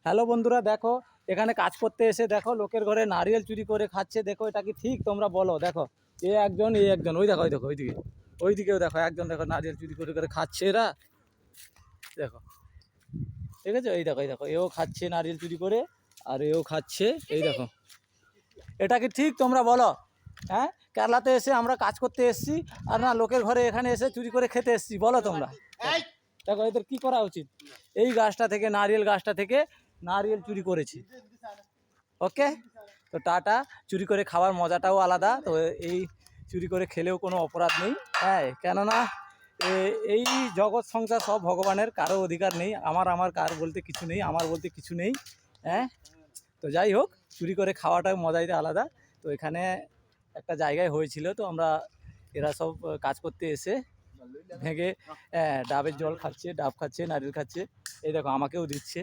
Hello বন্ধুরা, দেখো এখানে কাজ করতে এসে দেখো লোকের ঘরে নারিয়েল চুরি করে খাচ্ছে। দেখো এটা কি ঠিক? তোমরা বলো। দেখো এই একজন ওই দেখো, ওই দেখো ওইদিকে, ওইদিকেও দেখো একজন, দেখো নারিয়েল চুরি করে করে খাচ্ছে এরা। দেখো, ঠিক আছে, এই দেখো এও খাচ্ছে নারিয়েল চুরি করে, আর এও খাচ্ছে। এই দেখো, এটা কি ঠিক? তোমরা বলো। হ্যাঁ, কেরালাতে এসে আমরা কাজ করতে এসেছি, আর না লোকের ঘরে এখানে এসে চুরি করে খেতে এসেছি? বলো তোমরা। দেখো এদের কি করা উচিত? এই গাছটা থেকে, নারিয়েল গাছটা থেকে নারিয়েল চুরি করেছি। ওকে, তো টাটা। চুরি করে খাওয়ার মজাটাও আলাদা। তো এই চুরি করে খেলেও কোনো অপরাধ নেই। হ্যাঁ, কেননা এই জগৎ সংসার সব ভগবানের, কারো অধিকার নেই। আমার কার বলতে কিছু নেই, আমার বলতে কিছু নেই। হ্যাঁ, তো যাই হোক, চুরি করে খাওয়াটাও মজাই আলাদা। তো এখানে একটা জায়গায় হয়েছিল, তো আমরা এরা সব কাজ করতে এসে ভেঙে ডাবের জল খাচ্ছে, ডাব খাচ্ছে, নারকেল খাচ্ছে। এই দেখো আমাকেও দিচ্ছে।